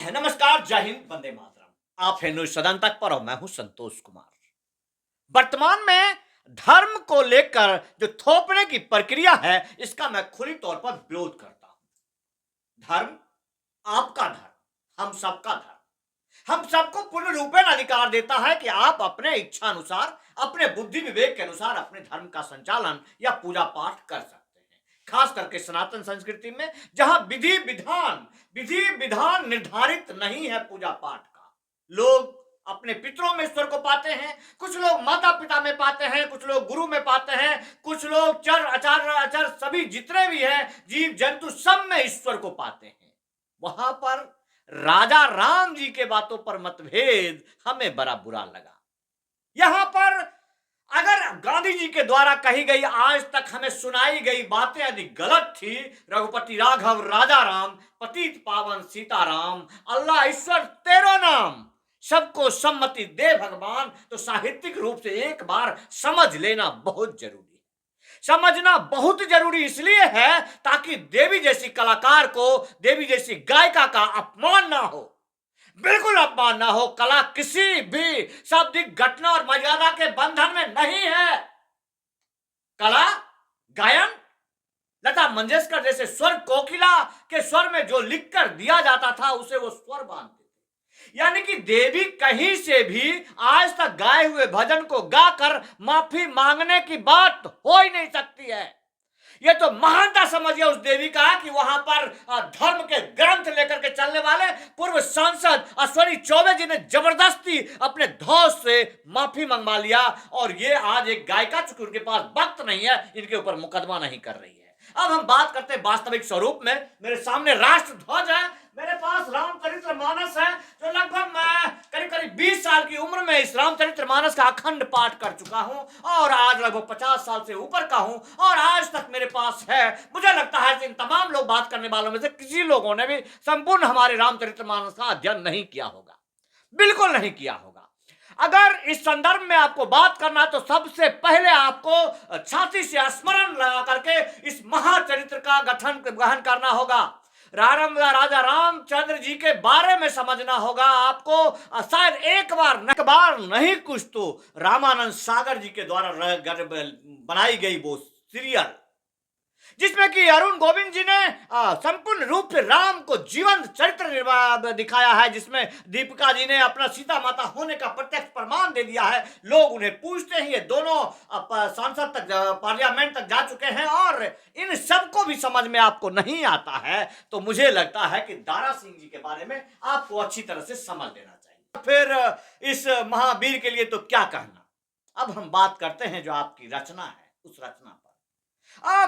नमस्कार, जय हिंद, वंदे मातरम। आप हैं न्यूज सदन तक पर और मैं हूं संतोष कुमार। वर्तमान में धर्म को लेकर जो थोपने की प्रक्रिया है, इसका मैं खुली तौर पर विरोध करता हूं। धर्म आपका धर्म, हम सबका धर्म, हम सबको पूर्ण रूपेण अधिकार देता है कि आप अपने इच्छा अनुसार, अपने बुद्धि विवेक के अनुसार अपने धर्म का संचालन या पूजा पाठ कर सकते हैं। खास करके सनातन संस्कृति में जहां विधि विधान निर्धारित नहीं है पूजा पाठ का। लोग अपने पितरों में ईश्वर को पाते हैं, कुछ लोग माता पिता में पाते हैं, कुछ लोग गुरु में पाते हैं, कुछ लोग चर अचर अचर सभी जितने भी हैं जीव जंतु सब में ईश्वर को पाते हैं। वहां पर राजा राम जी के बातों पर मतभेद हमें बड़ा बुरा लगा। यहां पर अगर गांधी जी के द्वारा कही गई आज तक हमें सुनाई गई बातें यदि गलत थी, रघुपति राघव राजा राम, पतित पावन सीताराम, अल्लाह ईश्वर तेरो नाम, सबको सम्मति दे भगवान, तो साहित्यिक रूप से एक बार समझ लेना बहुत जरूरी है। समझना बहुत जरूरी इसलिए है ताकि देवी जैसी कलाकार को, देवी जैसी गायिका का अपमान ना हो, बिल्कुल अपमान ना हो। कला किसी भी शाब्दिक घटना और मर्यादा के बंधन में नहीं है। कला गायन लता मंगेशकर जैसे स्वर कोकिला के स्वर में जो लिखकर दिया जाता था उसे वो स्वर बांधते थे। यानी कि देवी कहीं से भी आज तक गाए हुए भजन को गाकर माफी मांगने की बात हो ही नहीं सकती है। यह तो महानता समझिए उस देवी का कि वहां पर धर्म के ग्रंथ लेकर के चलने वाले पूर्व सांसद अश्वनी चौबे जी ने जबरदस्ती अपने धौस से माफी मंगवा लिया, और ये आज एक गायिका, चूंकि उनके पास वक्त नहीं है, इनके ऊपर मुकदमा नहीं कर रही है। अब हम बात करते हैं वास्तविक स्वरूप में। मेरे सामने राष्ट्र ध्वज है, मेरे पास रामचरितमानस है, जो लगभग मैं करीब करीब 20 साल की उम्र में इस रामचरितमानस का अखंड पाठ कर चुका हूं, और आज लगभग 50 साल से ऊपर का हूं, और आज तक मेरे पास है। मुझे लगता है कि इन तमाम लोग बात करने वालों में से किसी लोगों ने भी संपूर्ण हमारे रामचरितमानस का अध्ययन नहीं किया होगा, बिल्कुल नहीं किया होगा। अगर इस संदर्भ में आपको बात करना है तो सबसे पहले आपको छाती से स्मरण लगा करके इस महाचरित्र का गहन करना होगा। राजा रामचंद्र जी के बारे में समझना होगा आपको। शायद एक बार नहीं, कुछ तो रामानंद सागर जी के द्वारा बनाई गई वो सीरियल, जिसमें कि अरुण गोविंद जी ने संपूर्ण रूप से राम को जीवंत चरित्र दिखाया है, जिसमें दीपिका जी ने अपना सीता माता होने का प्रत्यक्ष प्रमाण दे दिया है। लोग उन्हें पूछते हैं, ये दोनों सांसद तक, पार्लियामेंट तक जा चुके हैं, और इन सबको भी समझ में आपको नहीं आता है, तो मुझे लगता है कि दारा सिंह जी के बारे में आपको अच्छी तरह से समझ लेना चाहिए। फिर इस महावीर के लिए तो क्या कहना। अब हम बात करते हैं जो आपकी रचना है, उस रचना पर।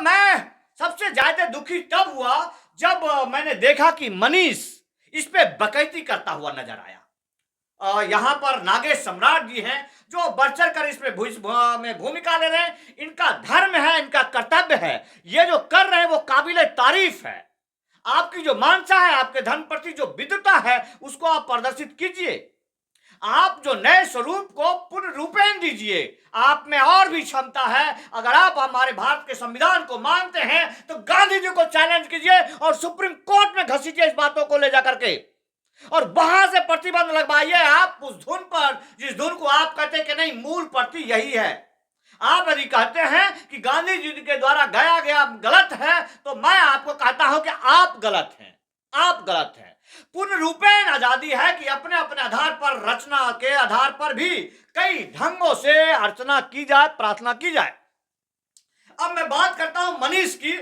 मैं सबसे ज्यादा दुखी तब हुआ जब मैंने देखा कि मनीष इस पे बकैती करता हुआ नजर आया। यहां पर नागेश सम्राट जी हैं जो बढ़ चढ़ कर इसमें भूमिका ले रहे हैं। इनका धर्म है, इनका कर्तव्य है, ये जो कर रहे हैं वो काबिले तारीफ है। आपकी जो मानसा है, आपके धर्म प्रति जो विद्वता है, उसको आप प्रदर्शित कीजिए। आप जो नए स्वरूप को पूर्ण रूपेण दीजिए। आप में और भी क्षमता है। अगर आप हमारे भारत के संविधान को मानते हैं तो गांधी जी को चैलेंज कीजिए और सुप्रीम कोर्ट में घसीटिए इस बातों को ले जाकर के, और वहां से प्रतिबंध लगवाइए आप उस धुन पर जिस धुन को आप कहते हैं कि नहीं, मूल प्रति यही है। आप यदि कहते हैं कि गांधी जी के द्वारा गया गया गलत है, तो मैं आपको कहता हूं कि आप गलत हैं, आप गलत हैं। पूर्ण रूपेण आजादी है कि अपने अपने आधार पर, रचना के आधार पर भी कई ढंगों से अर्चना की जाए, प्रार्थना की जाए। अब मैं बात करता हूं मनीष की।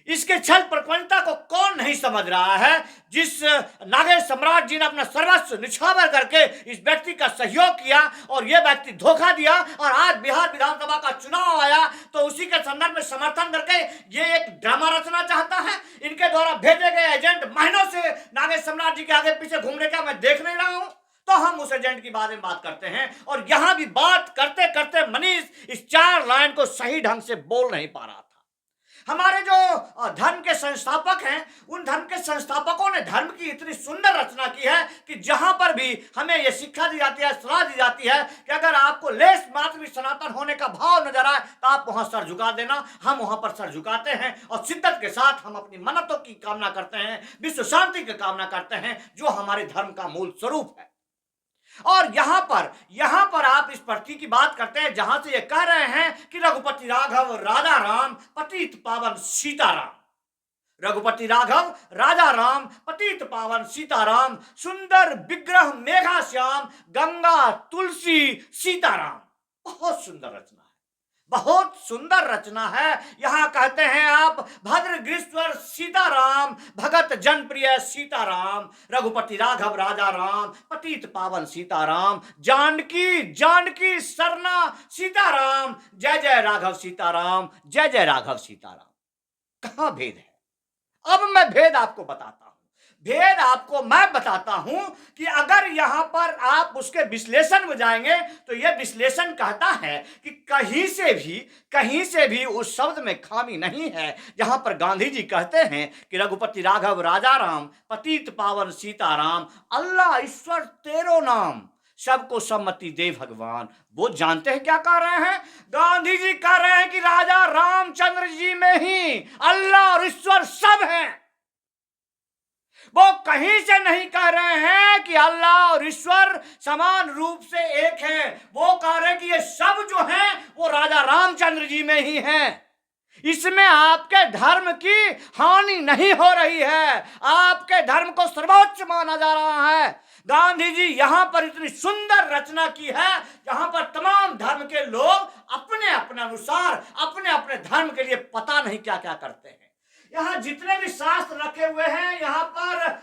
इसके छल प्रपंचता को कौन नहीं समझ रहा है, जिस नागेश सम्राट जी ने अपना सर्वस्व निछावर करके इस व्यक्ति का सहयोग किया और यह व्यक्ति धोखा दिया, और आज बिहार विधानसभा का चुनाव आया तो उसी के संदर्भ में समर्थन करके ये एक ड्रामा रचना चाहता है। इनके द्वारा भेजे गए एजेंट महीनों से नागेश सम्राट जी के आगे पीछे घूमने का मैं देख नहीं रहा हूं, तो हम उस एजेंट की बारे में बात करते हैं। और यहां भी बात करते करते मनीष इस 4 लाइन को सही ढंग से बोल नहीं पा रहा था। हमारे जो धर्म के संस्थापक हैं, उन धर्म के संस्थापकों ने धर्म की इतनी सुंदर रचना की है कि जहां पर भी हमें यह शिक्षा दी जाती है, सलाह दी जाती है कि अगर आपको लेस मात्र भी सनातन होने का भाव नजर आए तो आप वहां सर झुका देना। हम वहां पर सर झुकाते हैं और शिद्दत के साथ हम अपनी मन्नतों की कामना करते हैं, विश्व शांति की कामना करते हैं, जो हमारे धर्म का मूल स्वरूप है। और यहां पर आप इस प्रति की बात करते हैं जहां से ये कह रहे हैं कि रघुपति राघव राजा राम पतित पावन सीताराम। रघुपति राघव राजा राम पतित पावन सीताराम, सुंदर विग्रह मेघा श्याम, गंगा तुलसी सीताराम। बहुत सुंदर रचना है, बहुत सुंदर रचना है। यहां कहते हैं आप भद्र ग्रीश्वर सीताराम, भगत जनप्रिय सीताराम, रघुपति राघव राजा राम पतित पावन सीताराम, जानकी जानकी सरना सीताराम, जय जय राघव सीताराम, जय जय राघव सीताराम। कहां भेद है? अब मैं भेद आपको बताता हूं। भेद आपको मैं बताता हूं कि अगर यहां पर आप उसके विश्लेषण में जाएंगे तो यह विश्लेषण कहता है कि कहीं से भी उस शब्द में खामी नहीं है। जहां पर गांधी जी कहते हैं कि रघुपति राघव राजा राम पतित पावन सीताराम, अल्लाह ईश्वर तेरो नाम, सबको सम्मति दे भगवान। वो जानते हैं क्या कह रहे हैं? गांधी जी कह रहे हैं कि राजा रामचंद्र जी में ही अल्लाह और ईश्वर सब हैं। वो कहीं से नहीं कह रहे हैं कि अल्लाह और ईश्वर समान रूप से एक है। वो कह रहे हैं कि ये सब जो हैं वो राजा रामचंद्र जी में ही हैं। इसमें आपके धर्म की हानि नहीं हो रही है, आपके धर्म को सर्वोच्च माना जा रहा है। गांधी जी यहां पर इतनी सुंदर रचना की है जहां पर तमाम धर्म के लोग अपने अपने अनुसार अपने अपने धर्म के लिए पता नहीं क्या क्या करते हैं। यहाँ जितने भी शास्त्र रखे हुए हैं, यहाँ पर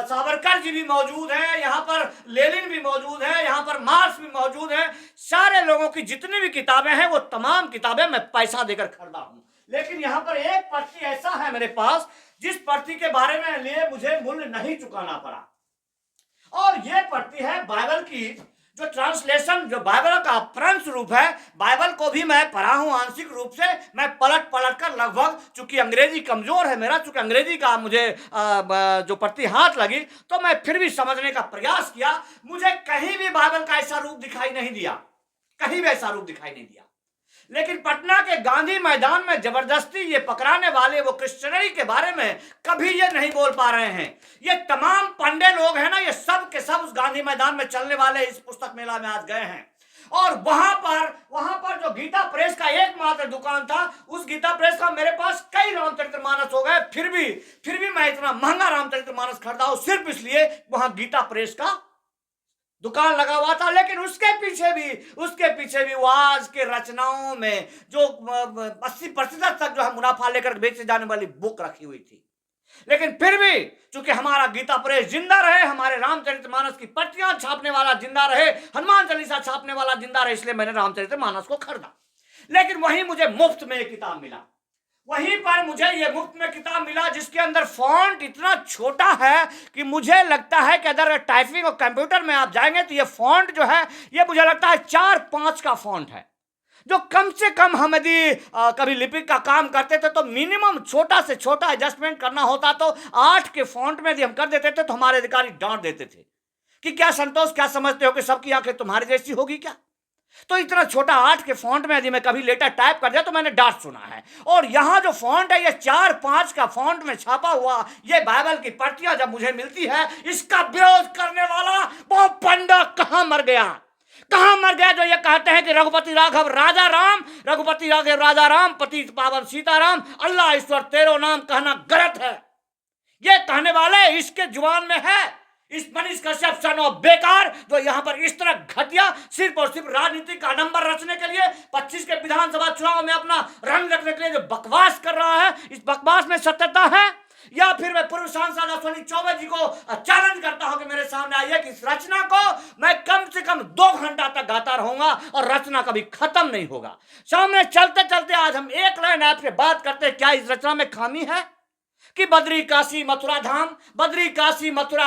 सावरकर जी भी मौजूद हैं, यहाँ पर लेनिन भी मौजूद है, यहाँ पर मार्क्स भी मौजूद है। सारे लोगों की जितनी भी किताबें हैं वो तमाम किताबें मैं पैसा देकर खरीदा हूं। लेकिन यहाँ पर एक पर्ची ऐसा है मेरे पास जिस पर्ची के बारे में लिए मुझे मूल्य नहीं चुकाना पड़ा, और ये पर्ची है बाइबल की, जो ट्रांसलेशन, जो बाइबल का अपभ्रंश रूप है। बाइबल को भी मैं पढ़ा हूं आंशिक रूप से, मैं पलट कर लगभग, चूंकि अंग्रेजी कमजोर है मेरा, चूंकि अंग्रेजी का मुझे जो प्रति हाथ लगी तो मैं फिर भी समझने का प्रयास किया। मुझे कहीं भी बाइबल का ऐसा रूप दिखाई नहीं दिया, कहीं भी ऐसा रूप दिखाई नहीं दिया। लेकिन पटना के गांधी मैदान में जबरदस्ती ये पकड़ाने वाले वो क्रिश्चियनरी के बारे में कभी ये नहीं बोल पा रहे हैं। ये तमाम पंडे लोग हैं ना, ये सब के सब उस गांधी मैदान में चलने वाले इस पुस्तक मेला में आज गए हैं। और वहां पर जो गीता प्रेस का एकमात्र दुकान था, उस गीता प्रेस का मेरे पास कई रामचरितमानस हो गए, फिर भी मैं इतना महंगा रामचरितमानस खरीदा हूं सिर्फ इसलिए वहां गीता प्रेस का दुकान लगा हुआ था। लेकिन उसके पीछे भी वो आज के रचनाओं में जो 80% तक जो है मुनाफा लेकर बेचे जाने वाली बुक रखी हुई थी। लेकिन फिर भी चूंकि हमारा गीता प्रेस जिंदा रहे, हमारे रामचरितमानस की पट्टियां छापने वाला जिंदा रहे, हनुमान चालीसा छापने वाला जिंदा रहे, इसलिए मैंने रामचरितमानस को खरीदा। लेकिन वहीं मुझे मुफ्त में एक किताब मिला, वहीं पर मुझे ये मुफ्त में किताब मिला जिसके अंदर फॉन्ट इतना छोटा है कि मुझे लगता है कि अगर टाइपिंग और कंप्यूटर में आप जाएंगे तो ये फॉन्ट जो है ये मुझे लगता है 4-5 का फॉन्ट है, जो कम से कम हम यदि कभी लिपिक का काम करते थे तो मिनिमम छोटा से छोटा एडजस्टमेंट करना होता तो 8 के फॉन्ट में यदि हम कर देते थे तो हमारे अधिकारी डांट देते थे कि क्या संतोष, क्या समझते हो कि सबकी आंखें तुम्हारी जैसी होगी क्या? तो इतना छोटा 8 के फॉन्ट में यदि मैं कभी लेटर टाइप कर दिया तो मैंने डांट सुना है। और यहाँ जो फॉन्ट है ये 4-5 का फॉन्ट में छापा हुआ ये बाइबल की पर्चियां जब मुझे मिलती है, इसका विरोध करने वाला वो पंडा कहां मर गया जो ये कहते हैं कि रघुपति राघव राजा राम पतित पावन सीताराम, अल्लाह ईश्वर तेरो नाम कहना गलत है। ये कहने वाले इसके जुबान में है इस मनीष कश्यप सन ऑफ बेकार, जो यहां पर इस तरह घटिया सिर्फ और सिर्फ राजनीति का नंबर रचने के लिए 25 के विधानसभा चुनाव में अपना रंग रखने के लिए जो बकवास कर रहा है, इस बकवास में सत्यता है? या फिर मैं पूर्व सांसद अश्विनी चौबे जी को चैलेंज करता हूं कि मेरे सामने आइए कि इस रचना को मैं कम से कम 2 घंटा तक गाता रहूंगा और रचना कभी खत्म नहीं होगा। सामने चलते चलते आज हम एक लाइन आपसे बात करते हैं, क्या इस रचना में खामी है कि बद्री काशी मथुरा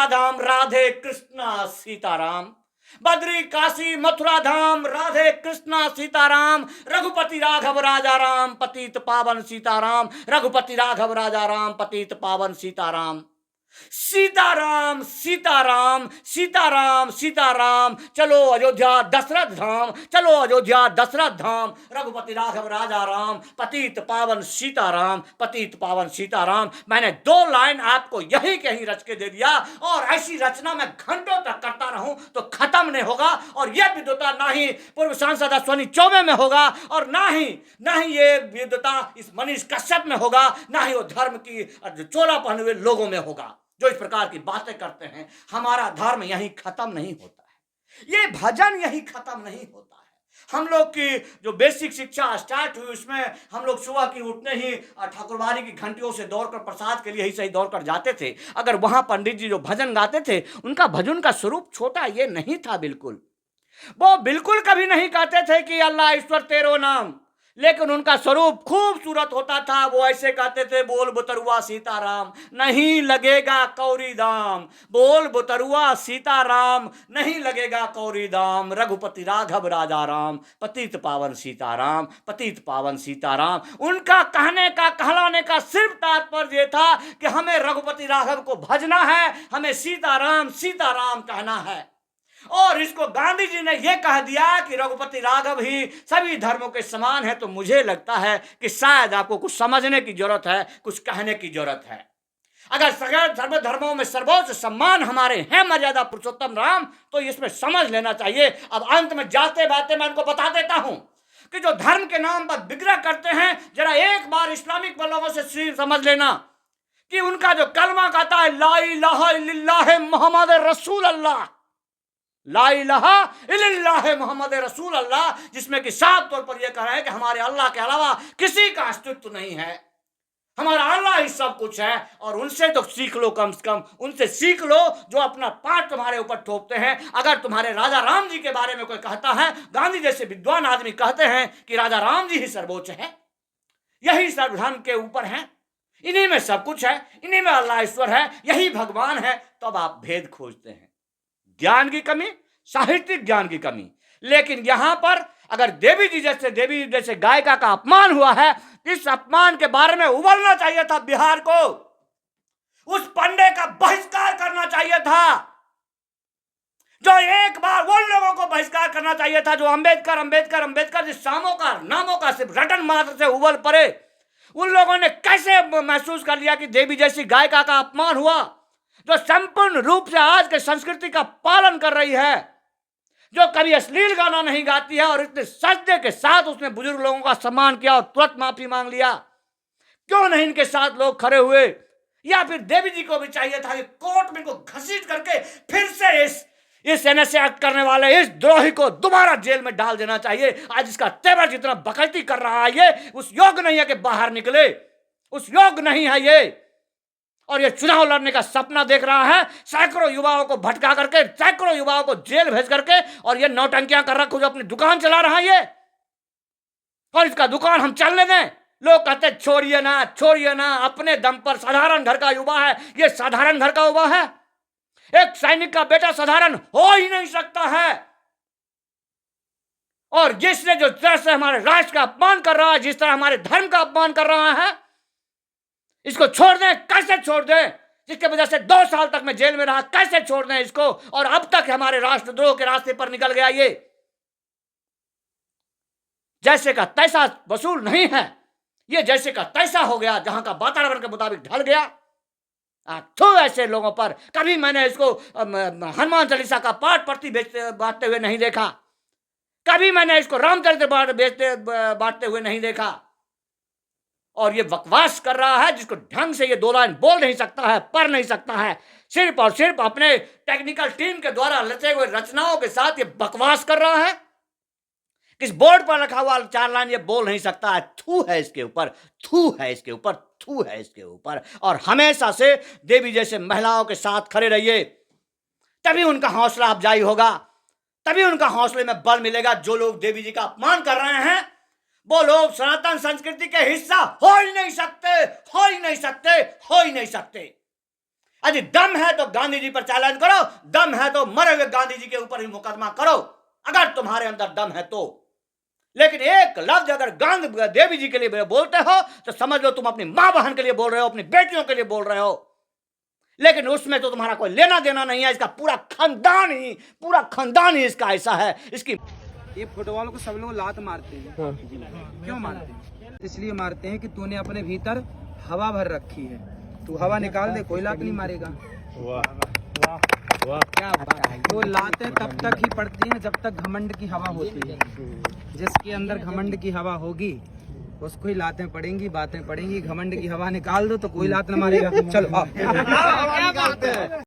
धाम राधे कृष्णा सीताराम, बद्री काशी मथुरा धाम, राधे कृष्णा सीताराम, रघुपति राघव राजा राम, पतित पावन सीताराम, रघुपति राघव राजा राम, पतित पावन सीताराम। सीताराम सीताराम सीताराम सीताराम, चलो अयोध्या दशरथ धाम, चलो अयोध्या दशरथ धाम, रघुपति राघव राजा राम, पतित पावन सीताराम, पतित पावन सीताराम। मैंने 2 लाइन आपको यही कहीं रच के दे दिया, और ऐसी रचना मैं घंटों तक करता रहूं तो खत्म नहीं होगा। और यह विद्वता ना ही पूर्व सांसद अश्वनी चौबे में होगा, और ना ही ये विद्वता इस मनीष कश्यप में होगा, ना ही वो धर्म की चोला पहने हुए लोगों में होगा जो इस प्रकार की बातें करते हैं। हमारा धर्म यहीं खत्म नहीं होता है, ये भजन यहीं खत्म नहीं होता है। हम लोग की जो बेसिक शिक्षा स्टार्ट हुई उसमें हम लोग सुबह की उठने ही ठाकुरबाड़ी की घंटियों से दौड़कर प्रसाद के लिए ही सही दौड़कर जाते थे। अगर वहां पंडित जी जो भजन गाते थे उनका भजन का स्वरूप छोटा ये नहीं था, बिल्कुल वो बिल्कुल कभी नहीं कहते थे कि अल्लाह ईश्वर तेरो नाम, लेकिन उनका स्वरूप खूबसूरत होता था। वो ऐसे कहते थे, बोल बुतरुआ सीताराम नहीं लगेगा कौड़ी दाम, बोल बुतरुआ सीताराम नहीं लगेगा कौड़ी दाम, रघुपति राघव राजा राम, पतित पावन सीताराम, पतित पावन सीताराम। उनका कहने का कहलाने का सिर्फ तात्पर्य था कि हमें रघुपति राघव को भजना है, हमें सीताराम सीताराम कहना है। और इसको गांधी जी ने यह कह दिया कि रघुपति राघव ही सभी धर्मों के समान है, तो मुझे लगता है कि शायद आपको कुछ समझने की जरूरत है, कुछ कहने की जरूरत है। अगर सगल धर्मों में सर्वोच्च सम्मान हमारे हैं मर्यादा पुरुषोत्तम राम, तो इसमें समझ लेना चाहिए। अब अंत में जाते बाते मैं उनको बता देता हूं कि जो धर्म के नाम पर विग्रह करते हैं, जरा एक बार इस्लामिक लोगों से समझ लेना कि उनका जो कलमा कहता है ला इलाहा इल्लल्लाह मुहम्मद रसूल अल्लाह, ला इलाहा इल्लल्लाह मुहम्मद रसूल अल्लाह, जिसमें कि साफ तौर पर यह कह रहा है कि हमारे अल्लाह के अलावा किसी का अस्तित्व नहीं है, हमारा अल्लाह ही सब कुछ है। और उनसे तो सीख लो, कम से कम उनसे सीख लो जो अपना पाठ तुम्हारे ऊपर थोपते हैं। अगर तुम्हारे राजा राम जी के बारे में कोई कहता है, गांधी जैसे विद्वान आदमी कहते हैं कि राजा राम जी ही सर्वोच्च है, यही सर्वधर्म के ऊपर है, इन्हीं में सब कुछ है, इन्हीं में अल्लाह ईश्वर है, यही भगवान है, तब तो आप भेद खोजते हैं। ज्ञान की कमी, साहित्यिक ज्ञान की कमी। लेकिन यहां पर अगर देवी जी जैसे गायिका का अपमान हुआ है, इस अपमान के बारे में उबलना चाहिए था बिहार को, उस पंडे का बहिष्कार करना चाहिए था, जो एक बार वो लोगों को बहिष्कार करना चाहिए था जो अंबेडकर अंबेडकर अंबेडकर जिस नामों का सिर्फ रटन मात्र से उबल पड़े। उन लोगों ने कैसे महसूस कर लिया कि देवी जैसी गायिका का अपमान हुआ, जो संपूर्ण रूप से आज के संस्कृति का पालन कर रही है, जो कभी अश्लील गाना नहीं गाती है, और इतने सजदे के साथ उसने बुजुर्ग लोगों का सम्मान किया और तुरंत माफी मांग लिया। क्यों नहीं इनके साथ लोग खड़े हुए? या फिर देवी जी को भी चाहिए था कि कोर्ट में इनको घसीट करके फिर से इस एनएसए एक्ट करने वाले इस द्रोही को दोबारा जेल में डाल देना चाहिए। आज इसका तेवर जितना बकैती कर रहा है ये उस योग्य नहीं है कि बाहर निकले, उस योग्य नहीं है ये। और ये चुनाव लड़ने का सपना देख रहा है, सैकड़ों युवाओं को भटका करके, सैकड़ों युवाओं को जेल भेज करके, और ये नौटंकियां कर रहा, खुद अपनी दुकान चला रहा है ये, और इसका दुकान हम चलने दें? लोग कहते छोड़िए ना, अपने दम पर साधारण घर का युवा है, ये साधारण घर का युवा है। एक सैनिक का बेटा साधारण हो ही नहीं सकता है। और जिसने जो तरह से हमारे राष्ट्र का अपमान कर रहा है, जिस तरह हमारे धर्म का अपमान कर रहा है, इसको छोड़ दें, कैसे छोड़ दें? जिसके वजह से 2 साल तक मैं जेल में रहा, कैसे छोड़ दें इसको? और अब तक हमारे राष्ट्रद्रोह के रास्ते पर निकल गया ये। जैसे का तैसा वसूल नहीं है, ये जैसे का तैसा हो गया, जहां का वातावरण के मुताबिक ढल गया। तो ऐसे लोगों पर कभी मैंने इसको हनुमान चालीसा का पाठ पढ़ती बांटते हुए नहीं देखा, कभी मैंने इसको रामचरित्र बांटते हुए नहीं देखा। और ये बकवास कर रहा है, जिसको ढंग से ये 2 लाइन बोल नहीं सकता है, पढ़ नहीं सकता है, सिर्फ और सिर्फ अपने टेक्निकल टीम के द्वारा रचे हुए रचनाओं के साथ ये बकवास कर रहा है। किस बोर्ड पर रखा हुआ 4 लाइन ये बोल नहीं सकता है। थू है इसके ऊपर, थू है इसके ऊपर, थू है इसके ऊपर। और हमेशा से देवी जैसे महिलाओं के साथ खड़े रहिए, तभी उनका हौसला अफजाई होगा, तभी उनका हौसले में बल मिलेगा। जो लोग देवी जी का अपमान कर रहे हैं, वो लोग सनातन संस्कृति के हिस्सा हो ही नहीं सकते, हो ही नहीं सकते, हो ही नहीं सकते। यदि दम है तो गांधी जी पर चैलेंज करो, दम है तो मरे हुए गांधी जी के ऊपर ही मुकदमा करो, अगर तुम्हारे अंदर दम है तो। लेकिन एक लफ्ज अगर गांधी देवी जी के लिए बोलते हो तो समझ लो तुम अपनी मां बहन के लिए बोल रहे हो, अपनी बेटियों के लिए बोल रहे हो, लेकिन उसमें तो तुम्हारा कोई लेना देना नहीं है। इसका पूरा खानदान ही इसका ऐसा है। इसकी ये फुटबॉल को सब लोग लात मारते हैं। क्यों मारते हैं? इसलिए मारते हैं कि तूने अपने भीतर हवा भर रखी है, तू हवा निकाल दे, कोई लात नहीं मारेगा। क्या बात है। वो लातें तब तक ही पड़ती हैं जब तक घमंड की हवा होती है। जिसके अंदर घमंड की हवा होगी उसको ही लातें पड़ेंगी, बातें पड़ेंगी। घमंड की हवा निकाल दो तो कोई लात न मारेगा। चलो